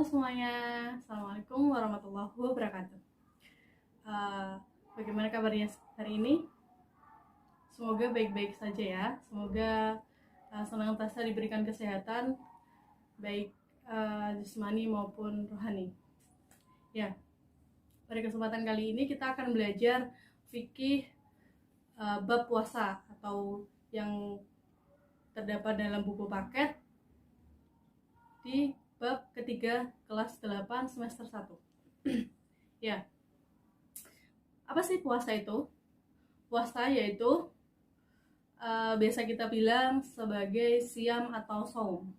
Halo semuanya, Assalamualaikum warahmatullahi wabarakatuh. Bagaimana kabarnya hari ini? Semoga baik-baik saja ya. Semoga senantiasa diberikan kesehatan, baik jasmani maupun rohani. Ya, pada kesempatan kali ini kita akan belajar fikih bab puasa atau yang terdapat dalam buku paket di bab ketiga kelas 8 semester 1. Ya, apa sih puasa itu? Puasa yaitu biasa kita bilang sebagai siam atau saum.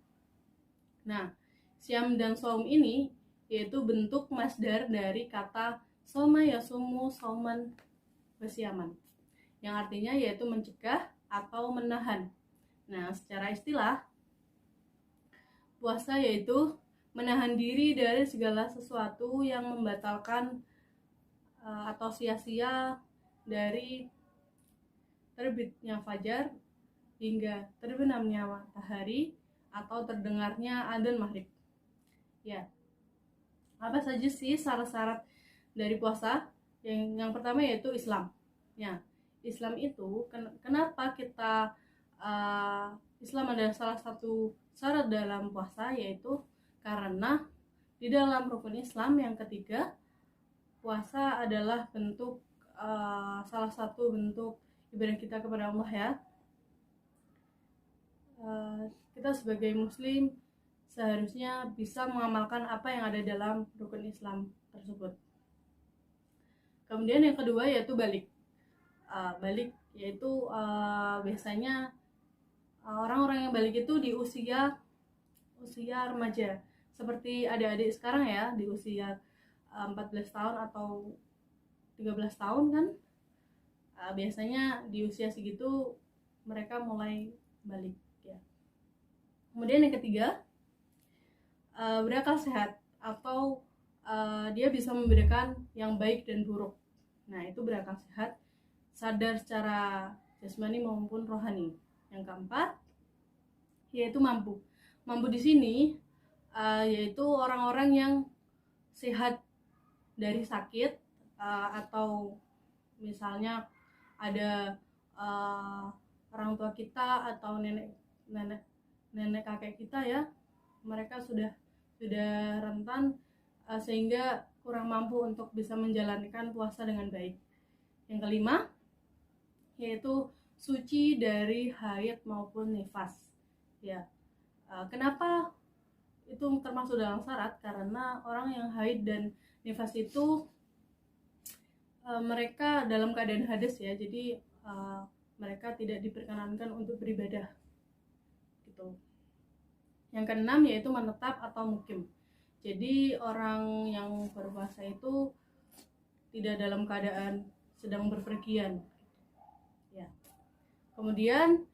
Nah, siam dan saum ini yaitu bentuk masdar dari kata soma yasumu sauman bersiaman, yang artinya yaitu mencegah atau menahan. Nah, secara istilah, puasa yaitu menahan diri dari segala sesuatu yang membatalkan atau sia-sia dari terbitnya fajar hingga terbenamnya matahari atau terdengarnya adzan maghrib. Ya, apa saja sih syarat-syarat dari puasa? Yang pertama yaitu Islam. Ya, Islam itu kenapa kita Islam adalah salah satu syarat dalam puasa, yaitu karena di dalam rukun Islam yang ketiga, puasa adalah bentuk salah satu bentuk ibadah kita kepada Allah ya. Kita sebagai muslim seharusnya bisa mengamalkan apa yang ada dalam rukun Islam tersebut. Kemudian yang kedua yaitu balik. Balik yaitu biasanya orang-orang yang balik itu di usia remaja, seperti adik-adik sekarang ya, di usia 14 tahun atau 13 tahun kan. Biasanya di usia segitu mereka mulai balik ya. Kemudian yang ketiga, berakal sehat atau dia bisa membedakan yang baik dan buruk. Nah, itu berakal sehat, sadar secara jasmani maupun rohani. Yang keempat yaitu mampu di sini yaitu orang-orang yang sehat dari sakit, atau misalnya ada orang tua kita atau nenek kakek kita ya, mereka sudah rentan sehingga kurang mampu untuk bisa menjalankan puasa dengan baik. Yang kelima yaitu suci dari haid maupun nifas ya. Kenapa itu termasuk dalam syarat? Karena orang yang haid dan nifas itu mereka dalam keadaan hadas ya, jadi mereka tidak diperkenankan untuk beribadah gitu. Yang keenam yaitu menetap atau mukim. Jadi orang yang berpuasa itu tidak dalam keadaan sedang berpergian ya. Kemudian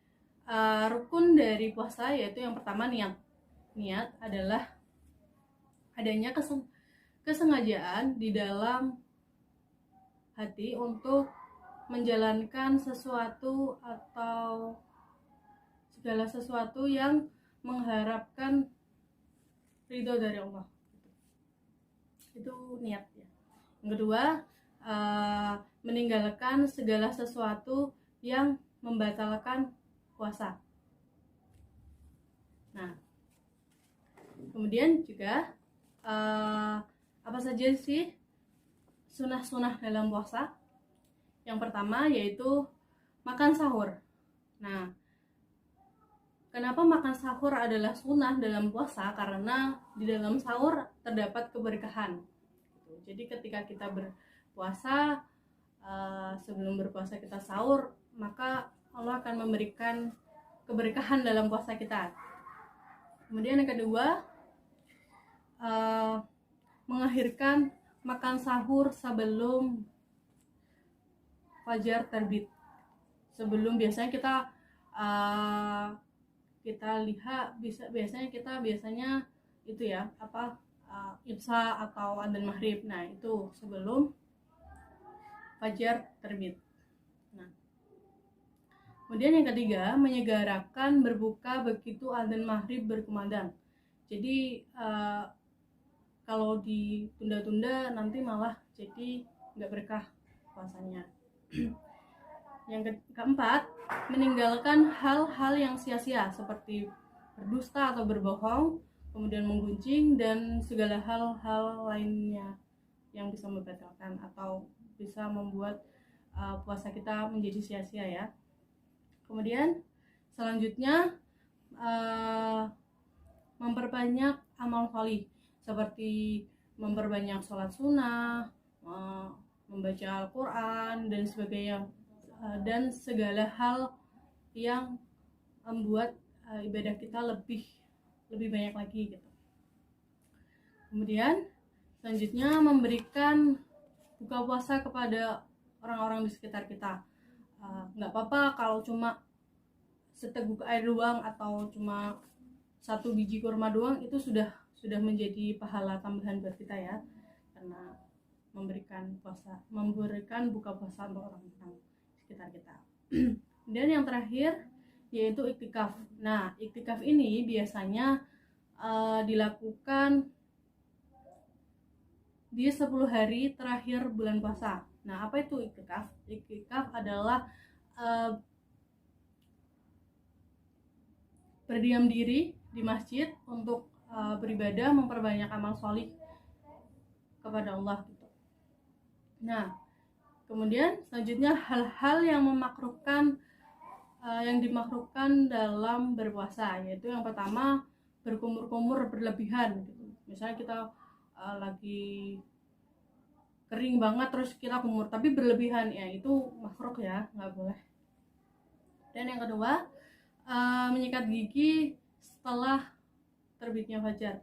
rukun dari puasa yaitu yang pertama niat. Niat adalah adanya kesengajaan di dalam hati untuk menjalankan sesuatu atau segala sesuatu yang mengharapkan ridho dari Allah. Itu niat ya. Yang kedua, meninggalkan segala sesuatu yang membatalkan puasa. Nah, kemudian juga apa saja sih sunah-sunah dalam puasa? Yang pertama yaitu makan sahur. Nah, kenapa makan sahur adalah sunnah dalam puasa? Karena di dalam sahur terdapat keberkahan. Jadi ketika kita berpuasa, sebelum berpuasa kita sahur, maka Allah akan memberikan keberkahan dalam puasa kita. Kemudian yang kedua, mengakhirkan makan sahur sebelum fajar terbit. Sebelum biasanya kita lihat biasanya itu ya imsa atau adzan maghrib. Nah, itu sebelum fajar terbit. Nah, kemudian yang ketiga, menyegarakan berbuka begitu adzan maghrib berkumandang. Jadi kalau ditunda-tunda nanti malah jadi nggak berkah puasanya. Yang keempat, meninggalkan hal-hal yang sia-sia seperti berdusta atau berbohong, kemudian menggunjing, dan segala hal-hal lainnya yang bisa membatalkan atau bisa membuat puasa kita menjadi sia-sia ya. Kemudian selanjutnya memperbanyak amal sholih seperti memperbanyak sholat sunnah, membaca Al-Quran dan sebagainya, dan segala hal yang membuat ibadah kita lebih banyak lagi gitu. Kemudian selanjutnya memberikan buka puasa kepada orang-orang di sekitar kita. Nggak apa-apa kalau cuma seteguk air doang atau cuma 1 biji kurma doang, itu sudah menjadi pahala tambahan buat kita ya, karena memberikan buka puasa untuk orang-orang sekitar kita. Dan yang terakhir yaitu iktikaf. Nah, iktikaf ini biasanya dilakukan di 10 hari terakhir bulan puasa. Nah, apa itu iktikaf? Iktikaf adalah berdiam diri di masjid untuk beribadah, memperbanyak amal sholih kepada Allah gitu. Nah, kemudian selanjutnya hal-hal yang dimakruhkan dalam berpuasa, yaitu yang pertama berkumur-kumur berlebihan gitu. Misalnya kita lagi kering banget terus kita kumur tapi berlebihan, ya itu makruh ya, nggak boleh. Dan yang kedua, menyikat gigi setelah terbitnya fajar.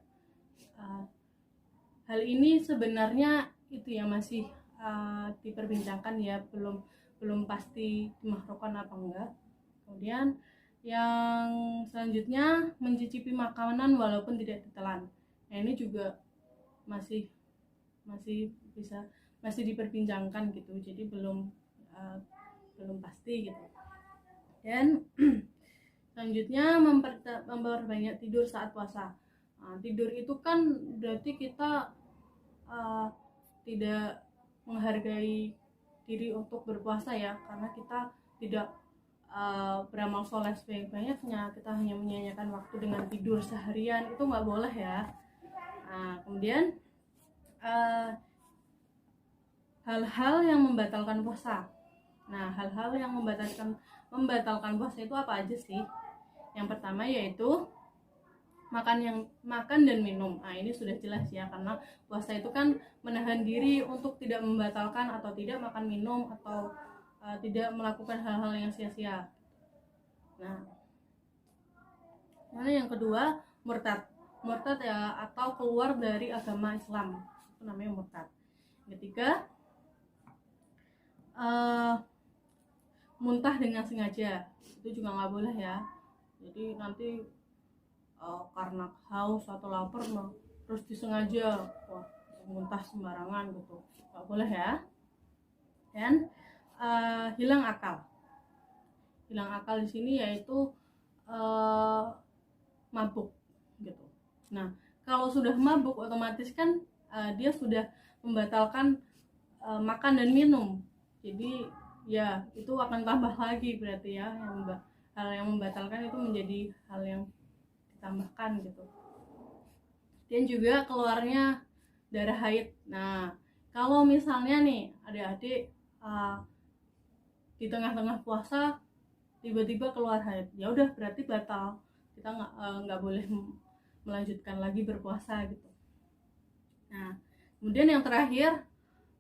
Hal ini sebenarnya itu ya masih diperbincangkan ya, belum pasti dimakruhkan apa enggak. Kemudian yang selanjutnya mencicipi makanan walaupun tidak ditelan. Nah, ini juga masih diperbincangkan gitu, jadi belum pasti gitu. Dan selanjutnya memperbanyak tidur saat puasa. Tidur itu kan berarti kita tidak menghargai diri untuk berpuasa ya, karena kita tidak beramal soleh sebanyak-banyaknya, kita hanya menyia-nyiakan waktu dengan tidur seharian, itu nggak boleh ya. Kemudian hal-hal yang membatalkan puasa. Nah, hal-hal yang membatalkan puasa itu apa aja sih? Yang pertama yaitu makan dan minum. Nah, ini sudah jelas ya, karena puasa itu kan menahan diri untuk tidak membatalkan atau tidak makan minum atau tidak melakukan hal-hal yang sia-sia. Nah, yang kedua murtad ya, atau keluar dari agama Islam, itu namanya murtad. Ketiga, muntah dengan sengaja, itu juga nggak boleh ya. Jadi nanti karena haus atau lapar terus disengaja muntah sembarangan gitu, nggak boleh ya. Dan hilang akal di sini yaitu mabuk gitu. Nah, kalau sudah mabuk otomatis kan dia sudah membatalkan makan dan minum, jadi ya itu akan tambah lagi berarti ya, hal yang membatalkan itu menjadi hal yang ditambahkan gitu. Dan juga keluarnya darah haid. Nah, kalau misalnya nih adik-adik di tengah-tengah puasa tiba-tiba keluar haid, ya udah berarti batal, kita nggak boleh melanjutkan lagi berpuasa gitu. Nah, kemudian yang terakhir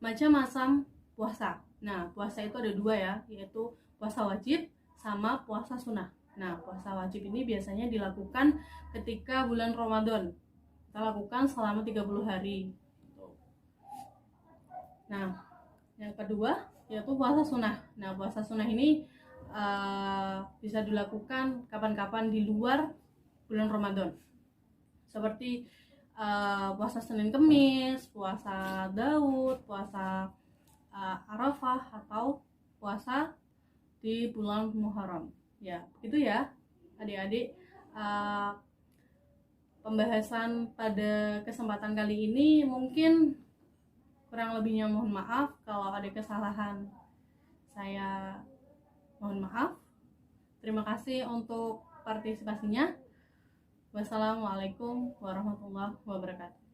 macam-macam puasa. Nah, puasa itu ada 2 ya, yaitu puasa wajib sama puasa sunnah. Nah, puasa wajib ini biasanya dilakukan ketika bulan Ramadan. Kita lakukan selama 30 hari. Nah, yang kedua yaitu puasa sunnah. Nah, puasa sunnah ini bisa dilakukan kapan-kapan di luar bulan Ramadan. Seperti puasa Senin Kemis, puasa Daud, puasa Arafah, atau puasa di bulan Muharram. Ya, begitu ya adik-adik. pembahasan pada kesempatan kali ini. Mungkin kurang lebihnya mohon maaf, kalau ada kesalahan saya mohon maaf. Terima kasih untuk partisipasinya. Wassalamualaikum warahmatullahi wabarakatuh.